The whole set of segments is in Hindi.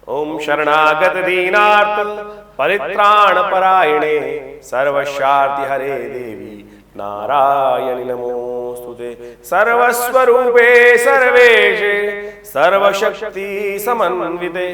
ओम शरणागत दीनार्थ परित्राण परायणे सर्वशार्ति हरे देवी नारायणि नमोस्तुते। सर्वस्वरूपे सर्वेशे सर्वशक्ति समन्विते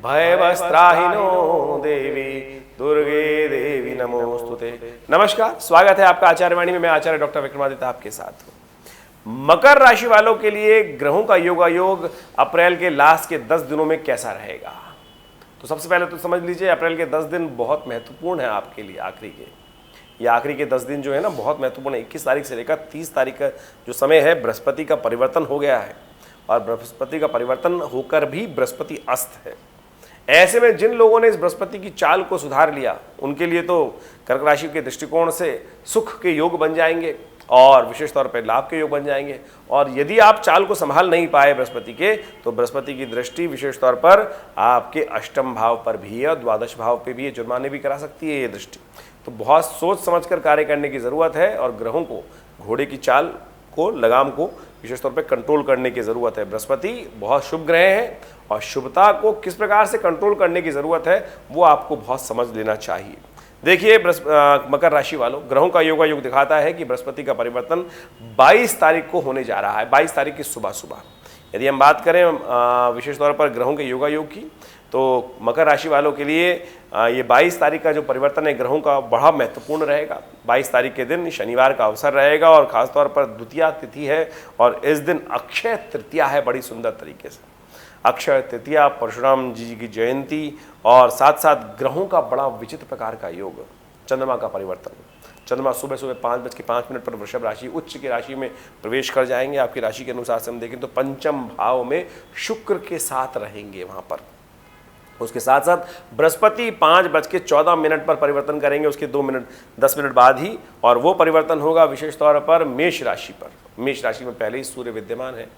भयवस्त्राहिनो देवी दुर्गे देवी नमोस्तुते। नमस्कार, स्वागत है आपका आचार्य वाणी में। मैं आचार्य डॉक्टर विक्रमादित्य आपके साथ हूँ। मकर राशि वालों के लिए ग्रहों का योगायोग अप्रैल के लास्ट के 10 दिनों में कैसा रहेगा? तो सबसे पहले तो समझ लीजिए, अप्रैल के 10 दिन बहुत महत्वपूर्ण है आपके लिए। आखिरी के 10 दिन जो है ना, बहुत महत्वपूर्ण है। 21 तारीख से लेकर 30 तारीख का जो समय है, बृहस्पति का परिवर्तन हो गया है और बृहस्पति का परिवर्तन होकर भी बृहस्पति अस्त है। ऐसे में जिन लोगों ने इस बृहस्पति की चाल को सुधार लिया, उनके लिए तो कर्क राशि के दृष्टिकोण से सुख के योग बन जाएंगे और विशेष तौर पर लाभ के योग बन जाएंगे। और यदि आप चाल को संभाल नहीं पाए बृहस्पति के, तो बृहस्पति की दृष्टि विशेष तौर पर आपके अष्टम भाव पर भी है और द्वादश भाव पे भी जुर्माने भी करा सकती है ये दृष्टि। तो बहुत सोच समझकर कार्य करने की ज़रूरत है और ग्रहों को, घोड़े की चाल को, लगाम को विशेष तौर पर कंट्रोल करने की ज़रूरत है। बृहस्पति बहुत शुभ ग्रह है और शुभता को किस प्रकार से कंट्रोल करने की ज़रूरत है वो आपको बहुत समझ लेना चाहिए। देखिए, मकर राशि वालों, ग्रहों का योगायोग दिखाता है कि बृहस्पति का परिवर्तन 22 तारीख को होने जा रहा है। 22 तारीख की सुबह सुबह यदि हम बात करें विशेष तौर पर ग्रहों के योगायोग की, तो मकर राशि वालों के लिए ये 22 तारीख का जो परिवर्तन है ग्रहों का बड़ा महत्वपूर्ण रहेगा। 22 तारीख के दिन शनिवार का अवसर रहेगा और खासतौर पर द्वितीया तिथि है और इस दिन अक्षय तृतीया है। बड़ी सुंदर तरीके से अक्षय तृतीया, परशुराम जी की जयंती और साथ साथ ग्रहों का बड़ा विचित्र प्रकार का योग, चंद्रमा का परिवर्तन। चंद्रमा सुबह सुबह 5:05 पर वृषभ राशि, उच्च की राशि में प्रवेश कर जाएंगे। आपकी राशि के अनुसार से हम देखें तो पंचम भाव में शुक्र के साथ रहेंगे वहां पर। उसके साथ साथ बृहस्पति 5:14 पर परिवर्तन करेंगे, उसके 10 मिनट बाद ही, और वो परिवर्तन होगा विशेष तौर पर मेष राशि पर। मेष राशि में पहले ही सूर्य विद्यमान है,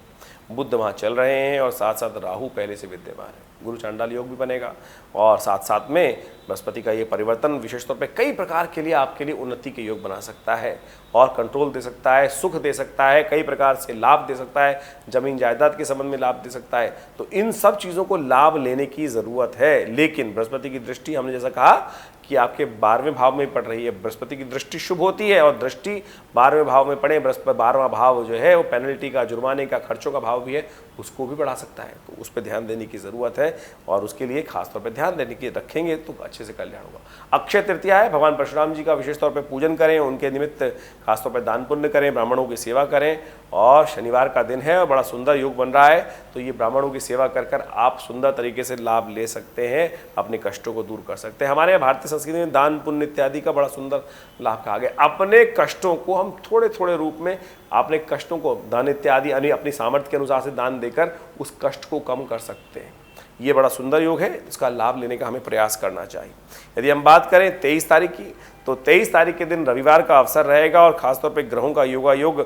बुध वहाँ चल रहे हैं और साथ साथ राहु पहले से विद्यमान है। गुरु चांडाल योग भी बनेगा और साथ साथ में बृहस्पति का ये परिवर्तन विशेष तौर पे कई प्रकार के लिए आपके लिए उन्नति के योग बना सकता है और कंट्रोल दे सकता है, सुख दे सकता है, कई प्रकार से लाभ दे सकता है, जमीन जायदाद के संबंध में लाभ दे सकता है। तो इन सब चीज़ों को लाभ लेने की ज़रूरत है। लेकिन बृहस्पति की दृष्टि, हमने जैसा कहा कि आपके 12वें भाव में पड़ रही है। बृहस्पति की दृष्टि शुभ होती है और दृष्टि 12वें भाव में पड़े, बृहस्पति 12वां भाव जो है वो पेनल्टी का, जुर्माने का, खर्चों का भाव भी है, उसको भी बढ़ा सकता है। तो उस पर ध्यान देने की ज़रूरत है और उसके लिए खासतौर पर ध्यान देने की रखेंगे तो अच्छे से कल्याण होगा। अक्षय तृतीया है, भगवान परशुराम जी का विशेष तौर पर पूजन करें, उनके निमित्त खासतौर पर दान पुण्य करें, ब्राह्मणों की सेवा करें। और शनिवार का दिन है और बड़ा सुंदर योग बन रहा है, तो ये ब्राह्मणों की सेवा कर कर आप सुंदर तरीके से लाभ ले सकते हैं, अपने कष्टों को दूर कर सकते हैं। हमारे यहाँ भारतीय संस्कृति में दान पुण्य इत्यादि का बड़ा सुंदर लाभ कहा गया। अपने कष्टों को हम थोड़े थोड़े रूप में, अपने कष्टों को दान इत्यादि यानी अपनी सामर्थ्य के अनुसार से दान देकर उस कष्ट को कम कर सकते हैं। ये बड़ा सुंदर योग है, इसका लाभ लेने का हमें प्रयास करना चाहिए। यदि हम बात करें 23 तारीख की, तो 23 तारीख के दिन रविवार का अवसर रहेगा और खासतौर पे ग्रहों का योगायोग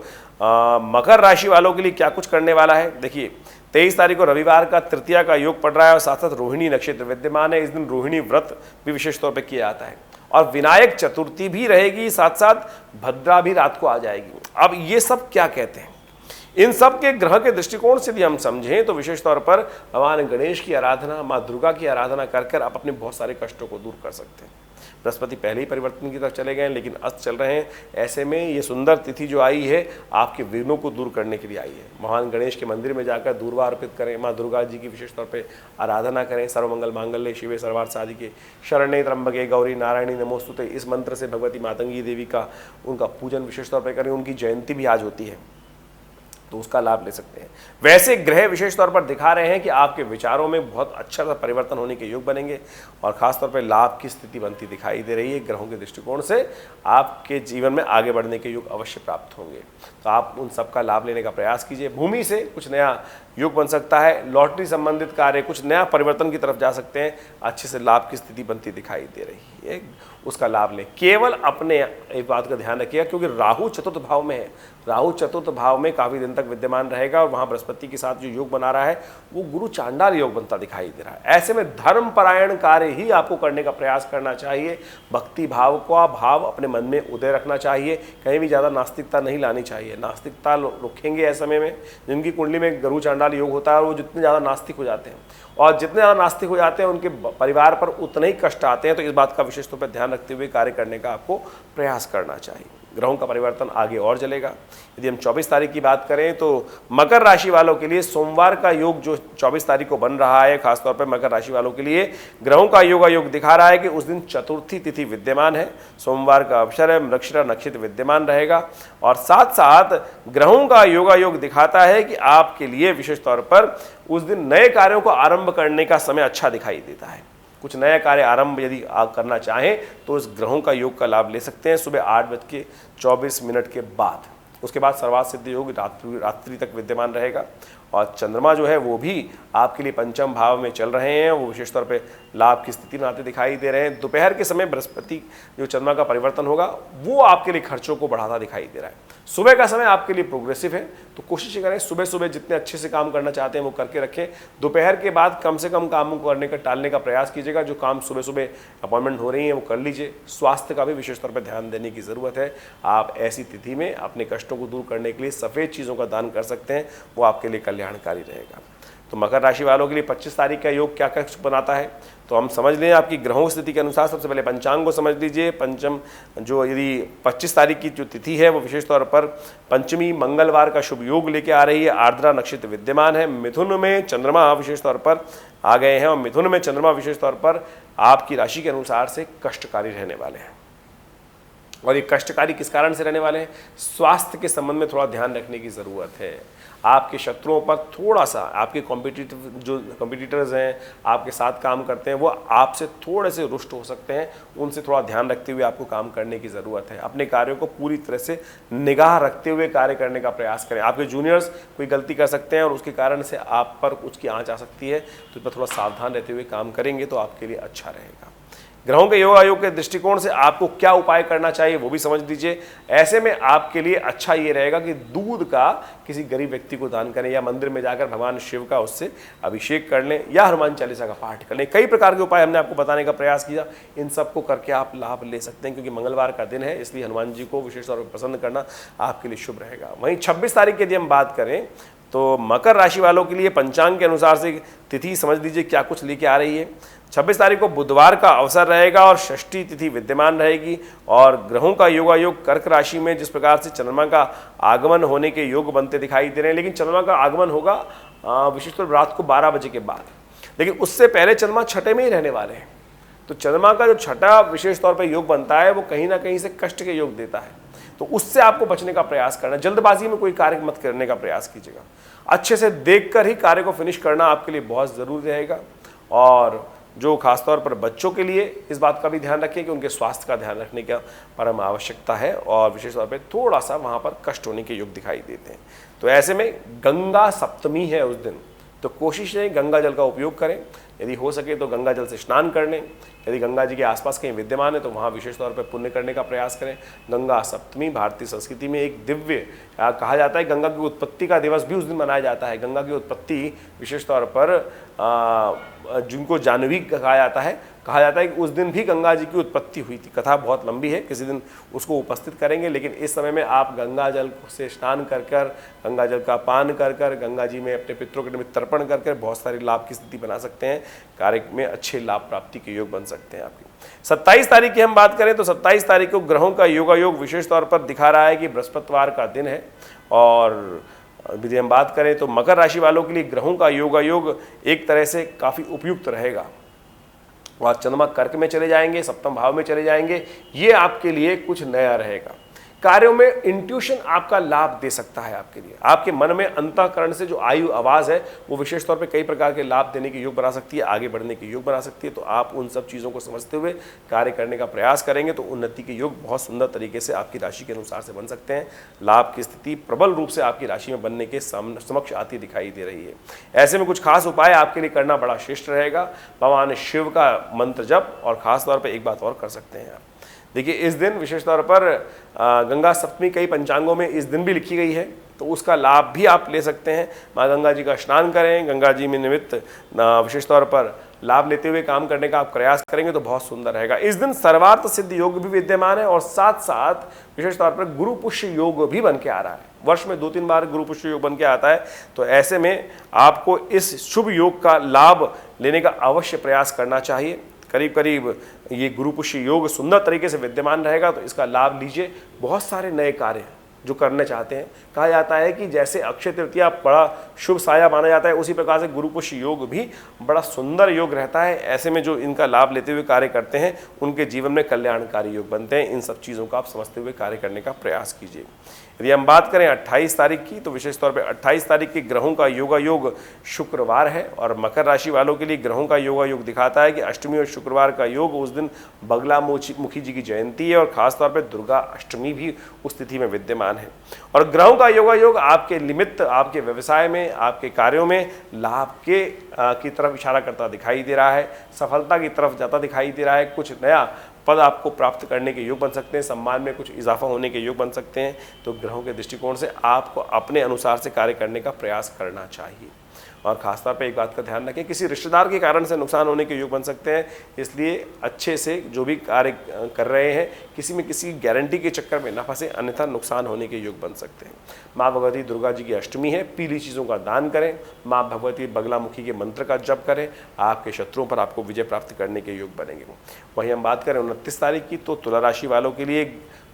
मकर राशि वालों के लिए क्या कुछ करने वाला है। देखिए, 23 तारीख को रविवार का तृतीया का योग पड़ रहा है और साथ साथ रोहिणी नक्षत्र विद्यमान है। इस दिन रोहिणी व्रत भी विशेष तौर पर किया जाता है और विनायक चतुर्थी भी रहेगी, साथ साथ भद्रा भी रात को आ जाएगी। अब ये सब क्या कहते हैं? इन सब के ग्रह के दृष्टिकोण से भी हम समझें तो विशेष तौर पर भगवान गणेश की आराधना, माँ दुर्गा की आराधना कर कर आप अपने बहुत सारे कष्टों को दूर कर सकते हैं। बृहस्पति पहले ही परिवर्तन की तरफ चले गए हैं लेकिन अस्त चल रहे हैं। ऐसे में ये सुंदर तिथि जो आई है आपके विघ्नों को दूर करने के लिए आई है। भगवान गणेश के मंदिर में जाकर दूर्वा अर्पित करें, माँ दुर्गा जी की विशेष तौर पे आराधना करें। सर्वमंगल मांगल्ये शिवे सर्वार्थ साधिके शरण्ये त्र्यंबके गौरी नारायणी नमोस्तुते, इस मंत्र से भगवती मातंगी देवी का उनका पूजन विशेष तौर पर करें। उनकी जयंती भी आज होती है तो उसका लाभ ले सकते हैं। वैसे ग्रह विशेष तौर पर दिखा रहे हैं कि आपके विचारों में बहुत अच्छा सा परिवर्तन होने के योग बनेंगे और खासतौर पर लाभ की स्थिति बनती दिखाई दे रही है। ग्रहों के दृष्टिकोण से आपके जीवन में आगे बढ़ने के योग अवश्य प्राप्त होंगे, तो आप उन सब का लाभ लेने का प्रयास कीजिए। भूमि से कुछ नया योग बन सकता है, लॉटरी संबंधित कार्य कुछ नया परिवर्तन की तरफ जा सकते हैं, अच्छे से लाभ की स्थिति बनती दिखाई दे रही है, उसका लाभ लें। केवल अपने एक बात का ध्यान रखिएगा क्योंकि राहु चतुर्थ भाव में है, राहु चतुर्थ भाव में काफ़ी दिन तक विद्यमान रहेगा और वहाँ बृहस्पति के साथ जो योग बना रहा है वो गुरु चांडाल योग बनता दिखाई दे रहा है। ऐसे में धर्म परायण कार्य ही आपको करने का प्रयास करना चाहिए। भक्ति भाव का भाव अपने मन में उदय रखना चाहिए, कहीं भी ज़्यादा नास्तिकता नहीं लानी चाहिए। नास्तिकता रखेंगे ऐसे समय में जिनकी कुंडली में गुरु चांडाल वाला योग होता है, और वो जितने ज़्यादा नास्तिक हो जाते हैं और जितने ज़्यादा नास्तिक हो जाते हैं उनके परिवार पर उतने ही कष्ट आते हैं। तो इस बात का विशेष तौर पर ध्यान रखते हुए कार्य करने का आपको प्रयास करना चाहिए। ग्रहों का परिवर्तन आगे और चलेगा। यदि हम 24 तारीख की बात करें तो मकर राशि वालों के लिए सोमवार का योग जो 24 तारीख को बन रहा है, खासतौर पर मकर राशि वालों के लिए ग्रहों का योग दिखा रहा है कि उस दिन चतुर्थी तिथि विद्यमान है, सोमवार का अवसर है, मृगशिरा नक्षत्र विद्यमान रहेगा, और साथ साथ ग्रहों का योग दिखाता है कि आपके लिए विशेष तौर पर उस दिन नए कार्यों को आरंभ करने का समय अच्छा दिखाई देता है। कुछ नया कार्य आरंभ यदि आप करना चाहें तो इस ग्रहों का योग का लाभ ले सकते हैं सुबह 8:24 के बाद। उसके बाद सर्वार्थ सिद्ध योग रात्रि तक विद्यमान रहेगा, और चंद्रमा जो है वो भी आपके लिए पंचम भाव में चल रहे हैं, वो विशेष तौर पे लाभ की स्थिति बनाते दिखाई दे रहे हैं। दोपहर के समय बृहस्पति जो चंद्रमा का परिवर्तन होगा वो आपके लिए खर्चों को बढ़ाता दिखाई दे रहा है। सुबह का समय आपके लिए प्रोग्रेसिव है, तो कोशिश करें सुबह सुबह जितने अच्छे से काम करना चाहते हैं वो करके रखें। दोपहर के बाद कम से कम काम करने का टालने का प्रयास कीजिएगा। जो काम सुबह सुबह अपॉइंटमेंट हो रही है वो कर लीजिए। स्वास्थ्य का भी विशेष तौर पर ध्यान देने की ज़रूरत है। आप ऐसी तिथि में अपने कष्टों को दूर करने के लिए सफ़ेद चीज़ों का दान कर सकते हैं, वो आपके लिए कल्याणकारी रहेगा। तो मकर राशि वालों के लिए 25 तारीख का योग क्या क्या बनाता है, तो हम समझ लें आपकी ग्रहों की स्थिति के अनुसार। सबसे पहले पंचांग को समझ लीजिए। पंचम जो यदि 25 तारीख की जो तिथि है वो विशेष तौर पर पंचमी मंगलवार का शुभ योग लेके आ रही है। आर्द्रा नक्षत्र विद्यमान है। मिथुन में चंद्रमा विशेष तौर पर आ गए हैं, और मिथुन में चंद्रमा विशेष तौर पर आपकी राशि के अनुसार से कष्टकारी रहने वाले हैं। और ये कष्टकारी किस कारण से रहने वाले हैं? स्वास्थ्य के संबंध में थोड़ा ध्यान रखने की ज़रूरत है। आपके शत्रुओं पर थोड़ा सा, आपके कॉम्पिटिटर्स हैं, आपके साथ काम करते हैं, वो आपसे थोड़े से रुष्ट हो सकते हैं। उनसे थोड़ा ध्यान रखते हुए आपको काम करने की ज़रूरत है। अपने कार्यों को पूरी तरह से निगाह रखते हुए कार्य करने का प्रयास करें। आपके जूनियर्स कोई गलती कर सकते हैं और उसके कारण से आप पर उसकी आँच आ सकती है, तो इस पर थोड़ा सावधान रहते हुए काम करेंगे तो आपके लिए अच्छा रहेगा। ग्रहों के योग के दृष्टिकोण से आपको क्या उपाय करना चाहिए वो भी समझ लीजिए। ऐसे में आपके लिए अच्छा ये रहेगा कि दूध का किसी गरीब व्यक्ति को दान करें, या मंदिर में जाकर भगवान शिव का उससे अभिषेक कर लें, या हनुमान चालीसा का पाठ कर लें। कई प्रकार के उपाय हमने आपको बताने का प्रयास किया, इन सब को करके आप लाभ ले सकते हैं, क्योंकि मंगलवार का दिन है, इसलिए हनुमान जी को विशेष तौर पर प्रसन्न करना आपके लिए शुभ रहेगा। वहीं 26 तारीख की यदि हम बात करें तो मकर राशि वालों के लिए पंचांग के अनुसार से तिथि समझ लीजिए क्या कुछ लेके आ रही है। 26 तारीख को बुधवार का अवसर रहेगा और षष्ठी तिथि विद्यमान रहेगी, और ग्रहों का योग कर्क राशि में जिस प्रकार से चंद्रमा का आगमन होने के योग बनते दिखाई दे रहे हैं, लेकिन चंद्रमा का आगमन होगा विशेषतौर रात को 12 बजे के बाद, लेकिन उससे पहले चंद्रमा छठे में ही रहने वाले हैं। तो चंद्रमा का जो छठा विशेष तौर पर योग बनता है वो कहीं ना कहीं से कष्ट के योग देता है, तो उससे आपको बचने का प्रयास करना। जल्दबाजी में कोई कार्य मत करने का प्रयास कीजिएगा। अच्छे से देखकर ही कार्य को फिनिश करना आपके लिए बहुत ज़रूरी रहेगा। और जो खासतौर पर बच्चों के लिए इस बात का भी ध्यान रखें कि उनके स्वास्थ्य का ध्यान रखने का परम आवश्यकता है, और विशेष तौर पर थोड़ा सा वहाँ पर कष्ट होने के योग दिखाई देते हैं। तो ऐसे में गंगा सप्तमी है उस दिन, तो कोशिश है गंगा जल का उपयोग करें। यदि हो सके तो गंगा जल से स्नान कर लें। यदि गंगा जी के आसपास कहीं विद्यमान है तो वहाँ विशेष तौर पर पुण्य करने का प्रयास करें। गंगा सप्तमी भारतीय संस्कृति में एक दिव्य कहा जाता है, गंगा की उत्पत्ति का दिवस भी उस दिन मनाया जाता है। गंगा की उत्पत्ति विशेष तौर पर जिनको जाह्नवी कहा जाता है कि उस दिन भी गंगा जी की उत्पत्ति हुई थी। कथा बहुत लंबी है, किसी दिन उसको उपस्थित करेंगे, लेकिन इस समय में आप गंगा जल से स्नान कर कर, गंगा जल का पान कर कर, गंगा जी में अपने पितरों के निमित्त तर्पण कर कर बहुत सारे लाभ की स्थिति बना सकते हैं। कार्य में अच्छे लाभ प्राप्ति के योग बन सकते हैं आपके। 27 तारीख की हम बात करें तो 27 तारीख को ग्रहों का योग विशेष तौर पर दिखा रहा है कि बृहस्पतिवार का दिन है, और यदि हम बात करें तो मकर राशि वालों के लिए ग्रहों का योग एक तरह से काफ़ी उपयुक्त रहेगा। और चंद्रमा कर्क में चले जाएंगे, सप्तम भाव में चले जाएंगे, ये आपके लिए कुछ नया रहेगा। कार्यों में इंट्यूशन आपका लाभ दे सकता है आपके लिए। आपके मन में अंतःकरण से जो आयु आवाज़ है वो विशेष तौर पे कई प्रकार के लाभ देने के योग बना सकती है, आगे बढ़ने के योग बना सकती है। तो आप उन सब चीज़ों को समझते हुए कार्य करने का प्रयास करेंगे तो उन्नति के योग बहुत सुंदर तरीके से आपकी राशि के अनुसार से बन सकते हैं। लाभ की स्थिति प्रबल रूप से आपकी राशि में बनने के समक्ष आती दिखाई दे रही है। ऐसे में कुछ खास उपाय आपके लिए करना बड़ा श्रेष्ठ रहेगा। भगवान शिव का मंत्र जप, और खास तौर पर एक बात और कर सकते हैं आप। देखिए इस दिन विशेष तौर पर गंगा सप्तमी कई पंचांगों में इस दिन भी लिखी गई है, तो उसका लाभ भी आप ले सकते हैं। माँ गंगा जी का स्नान करें, गंगा जी में निमित्त विशेष तौर पर लाभ लेते हुए काम करने का आप प्रयास करेंगे तो बहुत सुंदर रहेगा। इस दिन सर्वार्थ सिद्ध योग भी विद्यमान है, और साथ साथ विशेष तौर पर गुरु पुष्य योग भी बन के आ रहा है। वर्ष में 2-3 बार गुरु पुष्य योग बन के आता है। तो ऐसे में आपको इस शुभ योग का लाभ लेने का अवश्य प्रयास करना चाहिए। करीब करीब ये गुरु पुष्य योग सुंदर तरीके से विद्यमान रहेगा, तो इसका लाभ लीजिए। बहुत सारे नए कार्य जो करने चाहते हैं, कहा जाता है कि जैसे अक्षय तृतीया बड़ा शुभ साया माना जाता है, उसी प्रकार से गुरु पुष्य योग भी बड़ा सुंदर योग रहता है। ऐसे में जो इनका लाभ लेते हुए कार्य करते हैं, उनके जीवन में कल्याणकारी योग बनते हैं। इन सब चीज़ों का आप समझते हुए कार्य करने का प्रयास कीजिए। यदि हम बात करें 28 तारीख की, तो विशेष तौर पे 28 तारीख के ग्रहों का योगा योग शुक्रवार है, और मकर राशि वालों के लिए ग्रहों का योगा योग दिखाता है कि अष्टमी और शुक्रवार का योग, उस दिन बगला मुखी जी की जयंती है, और खासतौर पर दुर्गा अष्टमी भी उस तिथि में विद्यमान है। और ग्रहों का योगा योग आपके निमित्त, आपके व्यवसाय में, आपके कार्यों में लाभ के की तरफ इशारा करता दिखाई दे रहा है, सफलता की तरफ जाता दिखाई दे रहा है। कुछ नया पद आपको प्राप्त करने के योग बन सकते हैं, सम्मान में कुछ इजाफा होने के योग बन सकते हैं। तो ग्रहों के दृष्टिकोण से आपको अपने अनुसार से कार्य करने का प्रयास करना चाहिए। और खासतौर पे एक बात का ध्यान रखें, किसी रिश्तेदार के कारण से नुकसान होने के योग बन सकते हैं, इसलिए अच्छे से जो भी कार्य कर रहे हैं, किसी में किसी गारंटी के चक्कर में ना फंसे, अन्यथा नुकसान होने के योग बन सकते हैं। माँ भगवती दुर्गा जी की अष्टमी है, पीली चीज़ों का दान करें, माँ भगवती बगलामुखी के मंत्र का जप करें, आपके शत्रुओं पर आपको विजय प्राप्त करने के योग बनेंगे। वहीं हम बात करें 29 तारीख की, तो तुला राशि वालों के लिए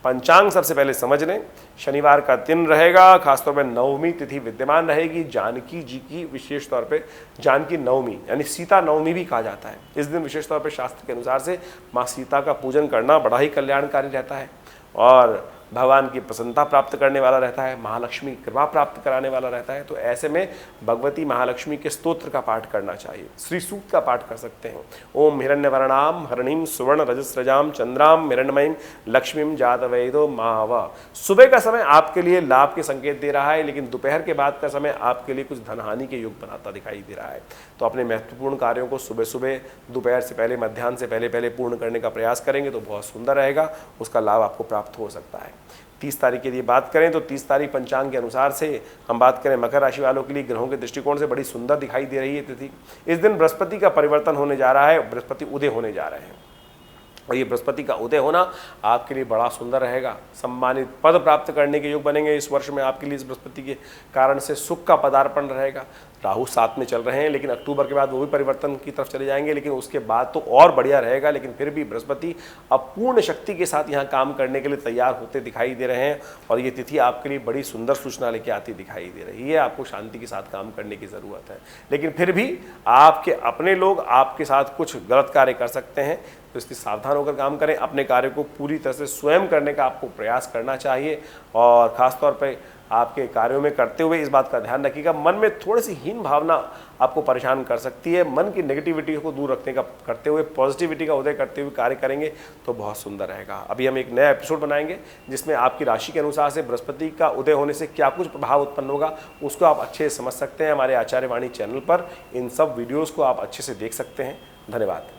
पंचांग सबसे पहले समझ लें। शनिवार का दिन रहेगा, खासतौर पर नवमी तिथि विद्यमान रहेगी। जानकी जी की विशेष तौर पे जानकी नवमी यानी सीता नवमी भी कहा जाता है। इस दिन विशेष तौर पे शास्त्र के अनुसार से माँ सीता का पूजन करना बड़ा ही कल्याणकारी रहता है, और भगवान की प्रसन्नता प्राप्त करने वाला रहता है, महालक्ष्मी कृपा प्राप्त कराने वाला रहता है। तो ऐसे में भगवती महालक्ष्मी के स्तोत्र का पाठ करना चाहिए, श्री सूक्त का पाठ कर सकते हैं। ओम हिरण्यवर्णाम हरणीम सुवर्ण रजस्रजाम चंद्राम हिरण्यमयीम लक्ष्मीम जातवेदो माव। सुबह का समय आपके लिए लाभ के संकेत दे रहा है, लेकिन दोपहर के बाद का समय आपके लिए कुछ धनहानि के योग बनाता दिखाई दे रहा है। तो अपने महत्वपूर्ण कार्यों को सुबह सुबह, दोपहर से पहले, मध्याह्न से पहले पूर्ण करने का प्रयास करेंगे तो बहुत सुंदर रहेगा, उसका लाभ आपको प्राप्त हो सकता है। 30 तारीख की यदि बात करें, तो 30 तारीख पंचांग के अनुसार से हम बात करें मकर राशि वालों के लिए ग्रहों के दृष्टिकोण से बड़ी सुंदर दिखाई दे रही है तिथि। इस दिन बृहस्पति का परिवर्तन होने जा रहा है, बृहस्पति उदय होने जा रहे हैं, और ये बृहस्पति का उदय होना आपके लिए बड़ा सुंदर रहेगा। सम्मानित पद प्राप्त करने के योग बनेंगे इस वर्ष में आपके लिए। इस बृहस्पति के कारण से सुख का पदार्पण रहेगा। राहु 7 में चल रहे हैं, लेकिन अक्टूबर के बाद वो भी परिवर्तन की तरफ चले जाएंगे, लेकिन उसके बाद तो और बढ़िया रहेगा। लेकिन फिर भी बृहस्पति अब पूर्ण शक्ति के साथ यहाँ काम करने के लिए तैयार होते दिखाई दे रहे हैं, और ये तिथि आपके लिए बड़ी सुंदर सूचना लेके आती दिखाई दे रही है। आपको शांति के साथ काम करने की ज़रूरत है, लेकिन फिर भी आपके अपने लोग आपके साथ कुछ गलत कार्य कर सकते हैं, तो इसलिए सावधान होकर काम करें। अपने कार्य को पूरी तरह से स्वयं करने का आपको प्रयास करना चाहिए, और ख़ासतौर पर आपके कार्यों में करते हुए इस बात का ध्यान रखिएगा, मन में थोड़ी सी हीन भावना आपको परेशान कर सकती है। मन की नेगेटिविटी को दूर रखने का करते हुए, पॉजिटिविटी का उदय करते हुए कार्य करेंगे तो बहुत सुंदर रहेगा। अभी हम एक नया एपिसोड बनाएंगे जिसमें आपकी राशि के अनुसार से बृहस्पति का उदय होने से क्या कुछ प्रभाव उत्पन्न होगा, उसको आप अच्छे से समझ सकते हैं। हमारे आचार्य वाणी चैनल पर इन सब वीडियोज़ को आप अच्छे से देख सकते हैं। धन्यवाद।